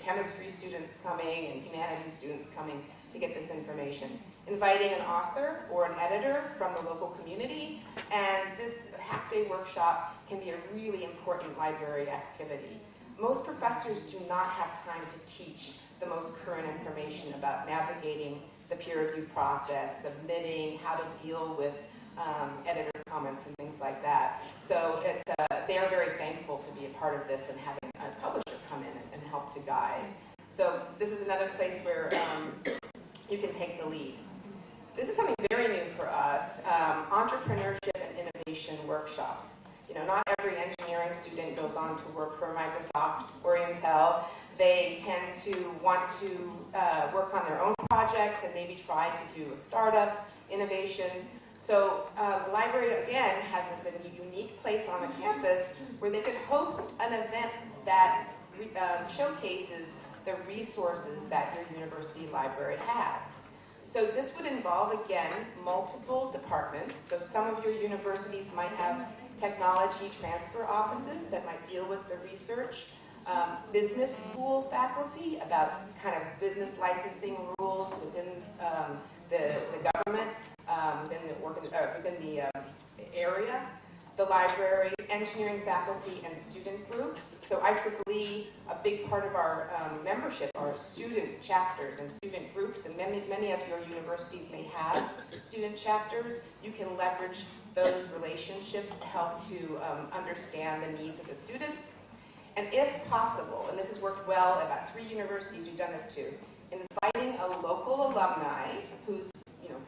chemistry students coming and humanities students coming to get this information. Inviting an author or an editor from the local community, and this half-day workshop can be a really important library activity. Most professors do not have time to teach the most current information about navigating the peer review process, submitting, how to deal with editor comments and things like that. So they are very thankful to be a part of this and having a publisher come in and help to guide. So this is another place where you can take the lead. This is something very new for us, entrepreneurship and innovation workshops. You know, not every engineering student goes on to work for Microsoft or Intel. They tend to want to work on their own projects and maybe try to do a startup innovation. So the library, again, has this unique place on the campus where they could host an event that showcases the resources that your university library has. So this would involve, again, multiple departments. So some of your universities might have technology transfer offices that might deal with the research, business school faculty about kind of business licensing rules within the government, within the area, the library, engineering faculty, and student groups. So IEEE, a big part of our membership are student chapters and student groups, and many of your universities may have student chapters. You can leverage those relationships to help to understand the needs of the students. And if possible, and this has worked well at about 3 universities, we've done this too, inviting a local alumni who's, you know,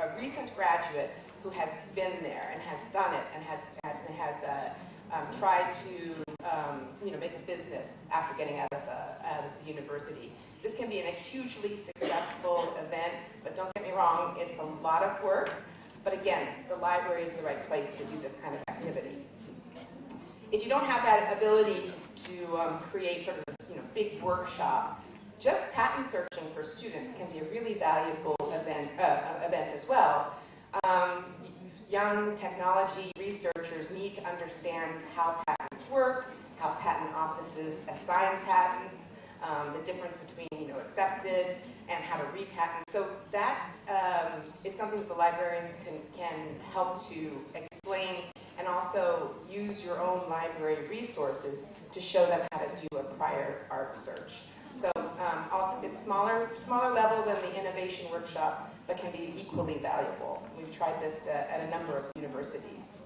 a recent graduate who has been there and has done it and has tried to you know, make a business after getting out of the university. This can be a hugely successful event, but don't get me wrong, it's a lot of work. But again, the library is the right place to do this kind of activity. If you don't have that ability to create sort of this, you know, big workshop, just patent searching for students can be a really valuable event as well. Young technology researchers need to understand how patents work, how patent offices assign patents, the difference between, you know, accepted and how to repatent. So that is something that the librarians can help to explain, and also use your own library resources to show them how to do a prior art search. So also it's smaller level than the innovation workshop, but can be equally valuable. We've tried this at a number of universities.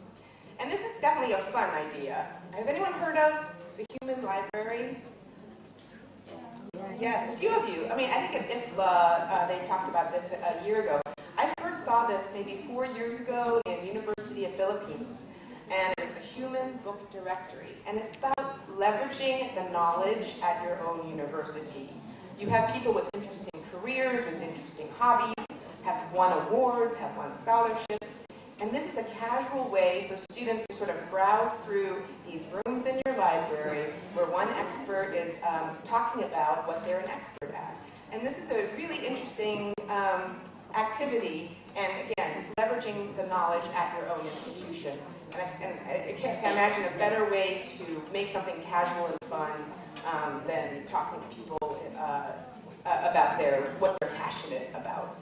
And this is definitely a fun idea. Has anyone heard of the Human Library? Yes, a few of you. I mean, I think at IFLA, they talked about this a year ago. I first saw this maybe 4 years ago in University of Philippines. And it's the Human Book Directory. And it's about leveraging the knowledge at your own university. You have people with interesting careers, with interesting hobbies, have won awards, have won scholarships. And this is a casual way for students to sort of browse through these rooms in your library where one expert is talking about what they're an expert at. And this is a really interesting activity, and again, leveraging the knowledge at your own institution. And I can't imagine a better way to make something casual and fun than talking to people about what they're passionate about.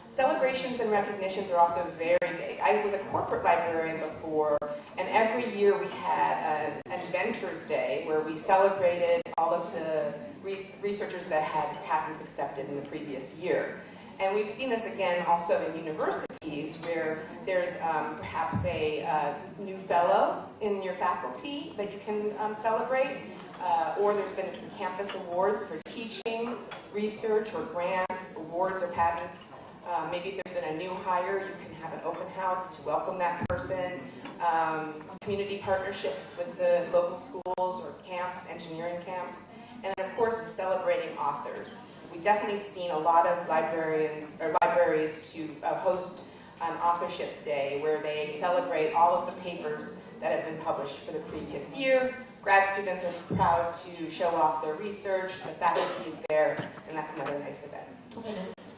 Celebrations and recognitions are also very big. I was a corporate librarian before, and every year we had an Inventors Day where we celebrated all of the researchers that had patents accepted in the previous year. And we've seen this again also in universities where there's perhaps a new fellow in your faculty that you can celebrate, or there's been some campus awards for teaching, research, or grants, awards, or patents. Maybe if there's been a new hire, you can have an open house to welcome that person. Community partnerships with the local schools or camps, engineering camps. And then, of course, celebrating authors. We definitely have seen a lot of libraries to host an authorship day where they celebrate all of the papers that have been published for the previous year. Grad students are proud to show off their research, the faculty is there, and that's another nice event. 2 minutes.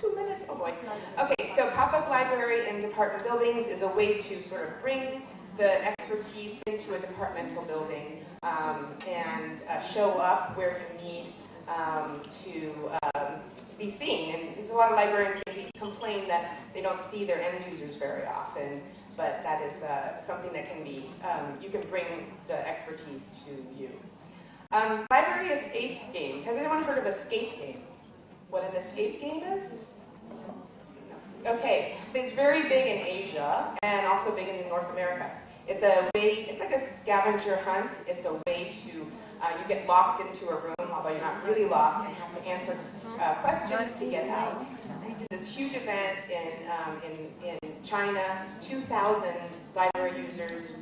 2 minutes? Oh boy. Okay, so pop-up library in department buildings is a way to sort of bring the expertise into a departmental building and show up where you need to be seen. And there's a lot of librarians maybe complain that they don't see their end users very often, but that is something that can be, you can bring the expertise to you. Library escape games. Has anyone heard of escape game? What an escape game is? Okay, it's very big in Asia and also big in North America. It's a way, it's like a scavenger hunt. It's a way to, you get locked into a room, although you're not really locked, and have to answer questions to get out. We did this huge event in China. 2,000 library users,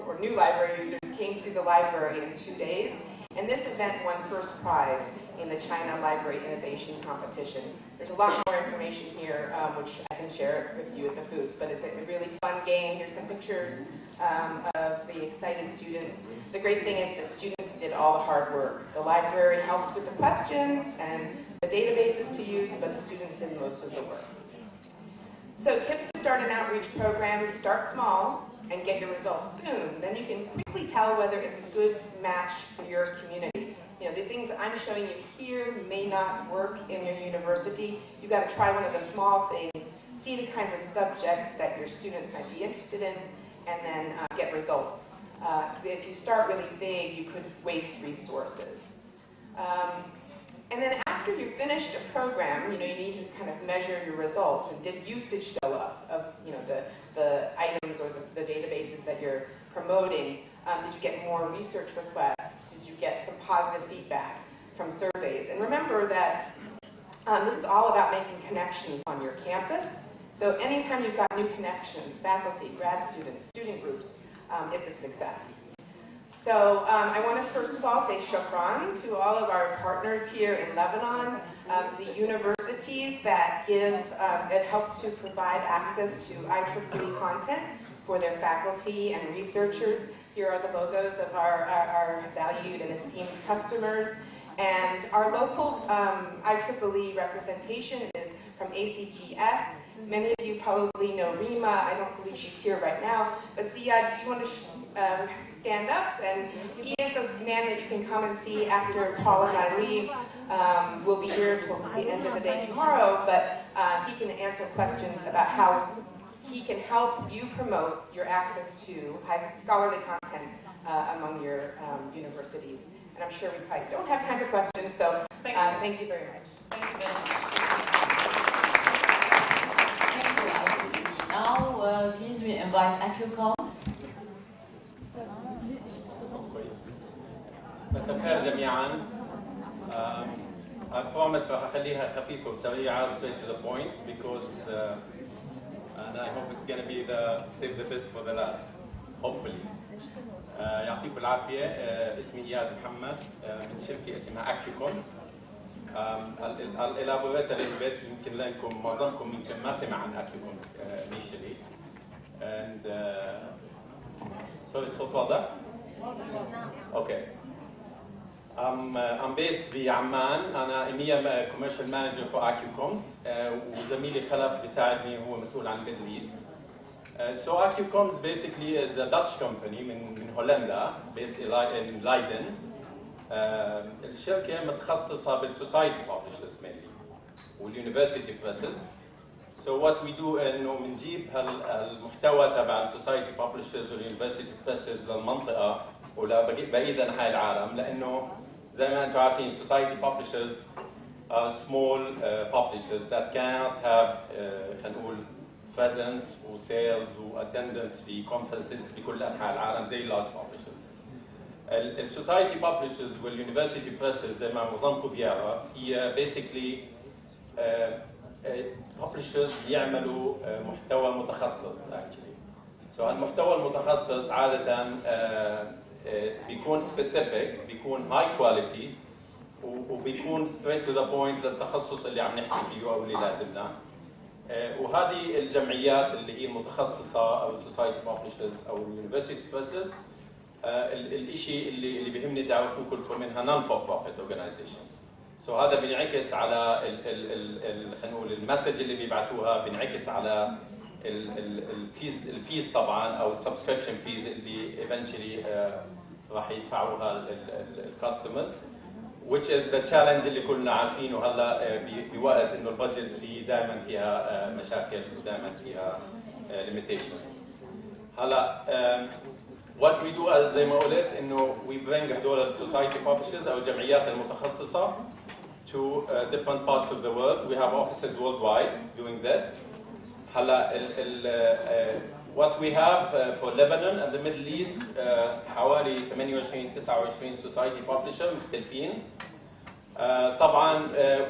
or new library users, came through the library in 2 days. And this event won first prize in the China Library Innovation Competition. There's a lot more information here, which I can share with you at the booth, but it's a really fun game. Here's some pictures of the excited students. The great thing is the students did all the hard work. The library helped with the questions and the databases to use, but the students did most of the work. So tips to start an outreach program: start small and get your results soon. Then you can quickly tell whether it's a good match for your community. You know, the things I'm showing you here may not work in your university. You've got to try one of the small things, see the kinds of subjects that your students might be interested in, and then get results. If you start really big, you could waste resources. And then after you've finished a program, you know, you need to kind of measure your results. And did usage go up of, you know, the items or the databases that you're promoting? Did you get more research requests? Did you get some positive feedback from surveys? And remember that this is all about making connections on your campus. So anytime you've got new connections, faculty, grad students, student groups, it's a success. So I want to first of all say shukran to all of our partners here in Lebanon, the universities that help to provide access to IEEE content for their faculty and researchers. Here are the logos of our valued and esteemed customers. And our local IEEE representation is from ACTS. Many of you probably know Rima. I don't believe she's here right now. But Ziad, do you want to stand up? And he is the man that you can come and see after Paul and I leave. We'll be here till the end of the day tomorrow, but he can answer questions about how he can help you promote your access to high scholarly content among your universities. And I'm sure we probably don't have time for questions, so thank you very much. Thank you very much. Now, please we invite Accucoms. مساء الخير جميعا. I promise راح اخليها خفيفة وسريعة, straight to the point, because and I hope it's going to be save the best for the last, hopefully. يعطيكم العافية. اسمي إياد محمد من شركة اسمها Accucoms. الإلابوريتر البيت يمكن لكم معظمكم يمكن ما سمع عن Accucoms initially. And sorry, الصوت واضح؟ Okay. I'm based بعمان. أنا EMEA Commercial Manager for Accucoms. وزميلي خلف بيساعدني, هو مسؤول عن Middle East. So Accucoms basically is a Dutch company من هولندا, based in Leiden. الشركة متخصصة بالسوسايتي publishers mainly والuniversity presses. So what we do إنه بنجيب هالمحتوى تبع السوسايتي publishers والuniversity presses للمنطقة ولبقية أنحاء العالم, لأنه زي ما أنتم عارفين society publishers are small publishers that cannot have خلينا نقول presence وsales وattendance في conferences في كل أنحاء العالم زي large publishers. السوسايتي publishers والuniversity presses زي ما معظمكم بيعرف هي basically publishers بيعملوا محتوى متخصص actually. So المحتوى المتخصص عادة بيكون specific, بيكون high quality وبيكون straight to the point للتخصص اللي عم نحكي فيه أو اللي لازمنا. وهذه الجمعيات اللي هي المتخصصة أو society publishers أو university presses, الشيء اللي بيهمني تعرفوه كلكم انها non for profit organizations. So هذا بينعكس على خلينا نقول المسج اللي بيبعتوها, بينعكس على الفيز طبعا او السبسكريبشن فيز اللي eventually راح يدفعوها الكاستمرز which is the challenge اللي كلنا عارفينه هلا بوقت انه البادجتس فيه دائما فيها مشاكل ودائما فيها limitations. هلا what we do زي ما قلت انه we bring هدول السوسايتي publishers او الجمعيات المتخصصه to different parts of the world. We have offices worldwide doing this. هلا what we have for Lebanon and the Middle East حوالي 28-29 society publisher مختلفين. طبعا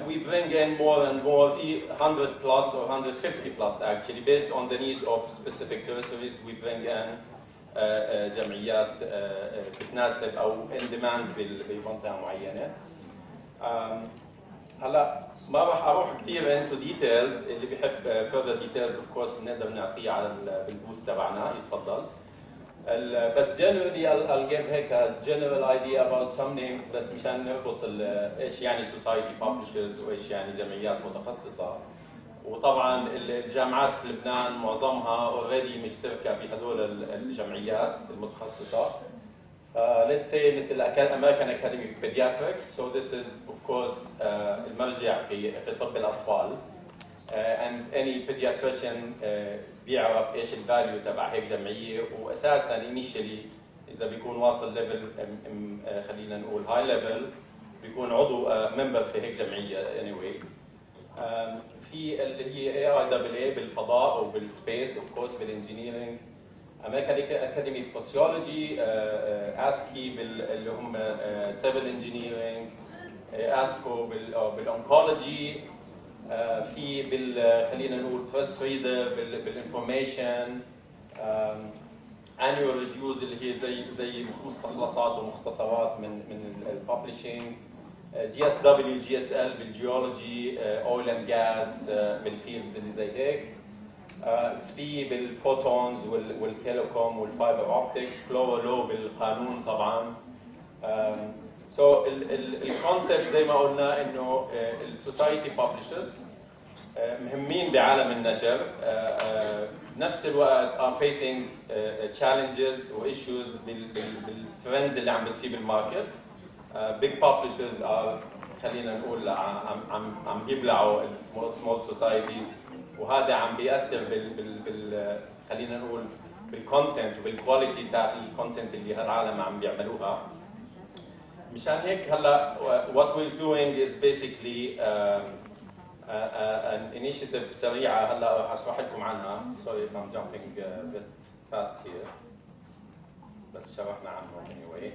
we bring in more and more 100 plus or 150 plus actually based on the need of specific territories. We bring in جمعيات بتناسب او in demand بمنطقه معينه. هلا ما راح اروح كثير into details. اللي بيحب further details of course بنقدر نعطيه على بالبوست تبعنا يتفضل. بس generally I'll give هيك a general idea about some names بس مشان نربط ايش يعني society publishers وايش يعني جمعيات متخصصه. وطبعا الجامعات في لبنان معظمها already مشتركه بهدول الجمعيات المتخصصه. Let's say مثل American Academy of Pediatrics. So this is of course المرجع في طب الأطفال. And any pediatrician بيعرف إيش الفاليو تبع هيك جمعية وأساساً initially إذا بيكون واصل level خلينا نقول high level بيكون عضو member في هيك جمعية anyway. في اللي هي IEEE بالفضاء وبالسبيس of course بالengineering. American Academy of Sociology, ASCII اللي هم Civil Engineering, ASCO بالoncology, في خلينا نقول First Reader بالinformation, annual reviews اللي هي زي مستخلصات ومختصرات من الببلشنج, GSW, GSL بالجيولوجي, oil and gas بالفيلدز اللي زي هيك. سبي بالفوتونز والتيليكوم والفايبر اوبتكس. فلور لو بالقانون طبعا. سو الكونسبت زي ما قلنا انه السوسايتي ببلشرز مهمين بعالم النشر. بنفس الوقت are facing challenges و issues بالترندز اللي عم بتصير بالماركت. big publishers are خلينا نقول عم يبلعوا small societies وهذا عم بيأثر خلينا نقول بالكونتنت وبالكواليتي تاع الكونتنت اللي هالعالم عم بيعملوها. مشان هيك هلا what we're doing is basically an initiative سريعة هلا راح اشرح لكم عنها. Sorry if I'm jumping a bit fast here. بس شرحنا عنه anyway.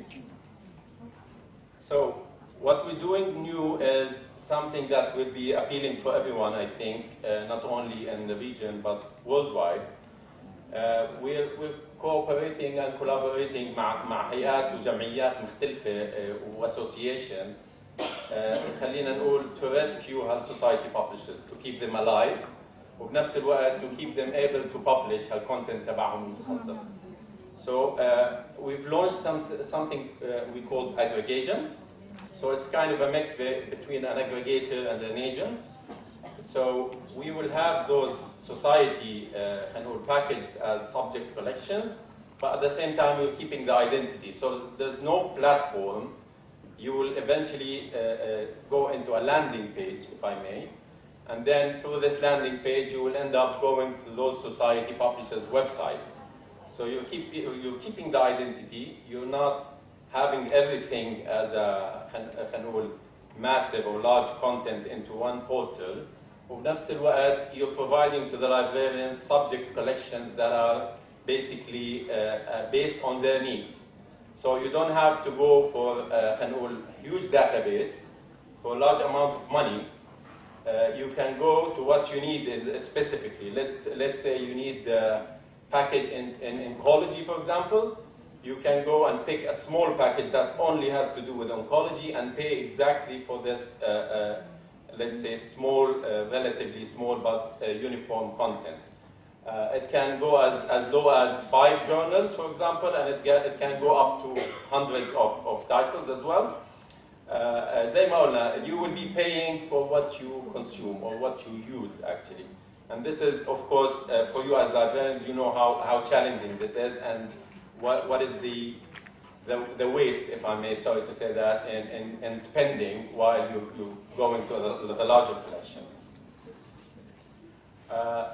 So what we're doing new is something that will be appealing for everyone, I think, not only in the region but worldwide. We're cooperating and collaborating مع هيئات وجمعيات مختلفة و-associations خلينا نقول to rescue هال-society publishers, to keep them alive وبنفس الوقت to keep them able to publish هال-content تبعهم المتخصص. So we've launched something we call aggregagent. So it's kind of a mix between an aggregator and an agent. So we will have those society packaged as subject collections, but at the same time we're keeping the identity. So there's no platform. You will eventually go into a landing page, if I may, and then through this landing page you will end up going to those society publishers' websites. So you're keeping the identity. You're not having everything as a massive or large content into one portal. وبنفس الوقت you're providing to the librarians subject collections that are basically based on their needs. So you don't have to go for huge database for a large amount of money. You can go to what you need specifically. Let's say you need the package in oncology, for example. You can go and pick a small package that only has to do with oncology and pay exactly for this, let's say, small, relatively small but uniform content. It can go as low as 5 journals, for example, and it can go up to hundreds of titles as well. زي ما قلنا, you will be paying for what you consume or what you use, actually. And this is, of course, for you as librarians, you know how challenging this is, and what is the waste, if I may, sorry to say that, in spending while you go into the larger collections.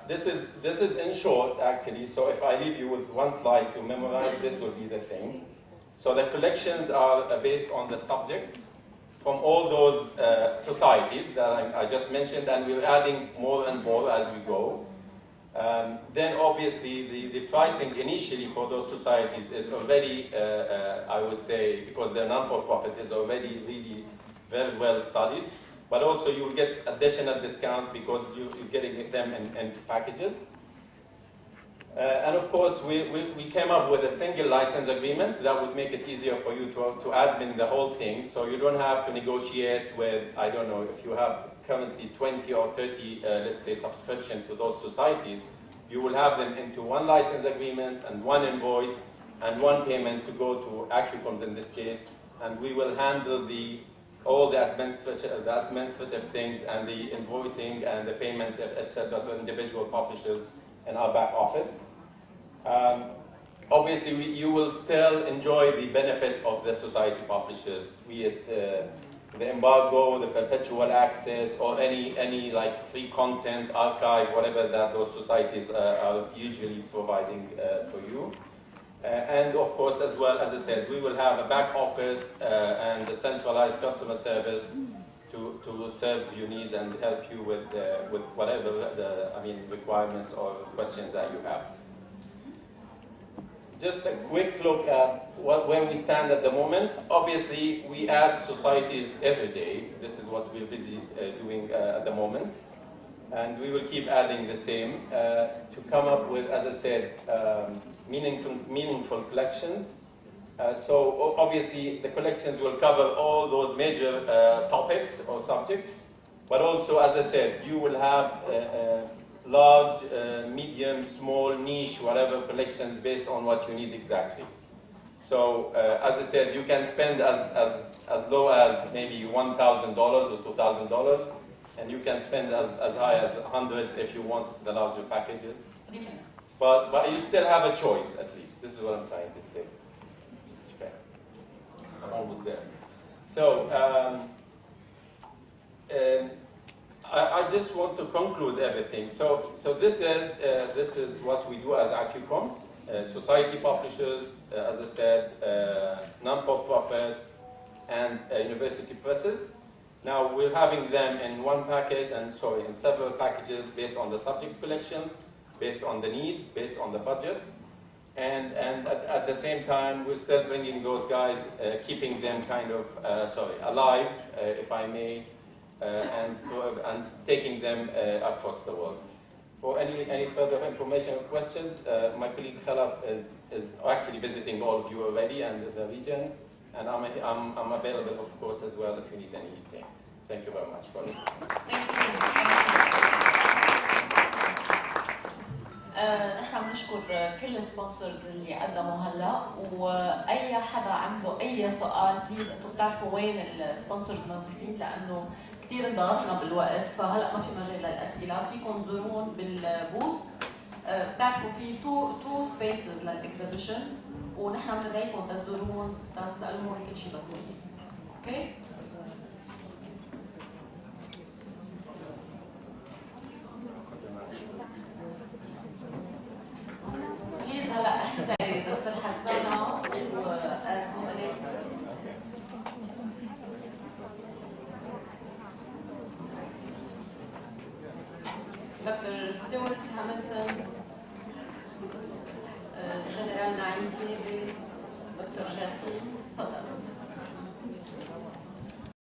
This is in short, actually, so if I leave you with one slide to memorize, this will be the thing. So the collections are based on the subjects from all those societies that I just mentioned, and we're adding more and more as we go. Then obviously the pricing initially for those societies is already, I would say, because they're non-for-profit, is already really very well studied. But also you will get additional discount because you're getting them in packages. And of course, we came up with a single license agreement that would make it easier for you to admin the whole thing. So you don't have to negotiate with, I don't know, if you have currently 20 or 30, let's say, subscription to those societies, you will have them into one license agreement and one invoice and one payment to go to Accucoms in this case. And we will handle all the administrative things and the invoicing and the payments, etc., to individual publishers in our back office. Obviously, you will still enjoy the benefits of the society publishers, be it the embargo, the perpetual access, or any like free content, archive, whatever that those societies are usually providing for you. And of course, as well, as I said, we will have a back office and a centralized customer service to serve your needs and help you with whatever requirements or questions that you have. Just a quick look at where we stand at the moment. Obviously, we add societies every day. This is what we're busy doing at the moment. And we will keep adding the same to come up with, as I said, meaningful collections. So obviously the collections will cover all those major topics or subjects, but also, as I said, you will have large, medium, small, niche, whatever collections based on what you need exactly. So as I said, you can spend as low as maybe $1,000 or $2,000, and you can spend as high as hundreds if you want the larger packages. But you still have a choice, at least. This is what I'm trying to say. Okay. I'm almost there. So I just want to conclude everything. So this is what we do as Accucoms, society publishers, as I said, non-for-profit, and university presses. Now we're having them in one packet, in several packages based on the subject collections, based on the needs, based on the budgets, and at the same time we're still bringing those guys, keeping them kind of alive, if I may, and taking them across the world. For any further information or questions, my colleague Khalaf is actually visiting all of you already and the region, and I'm available, of course, as well if you need anything. Thank you very much for listening. Thank you. نحن بنشكر كل السبونسرز اللي قدموا هلا، واي حدا عنده اي سؤال بليز انتم بتعرفوا وين السبونسرز موجودين لانه كثير انضغطنا بالوقت، فهلا ما في مجال للاسئله. فيكم تزورون بالبوث، بتعرفوا في تو سبيسز للاكزيبيشن، ونحن بندعيكم تزورون تسالون كل شيء بدكم اياه. اوكي؟ بليز هلا احضري دكتور حسانه واسمه عليك دكتور ستيوارت هاملتون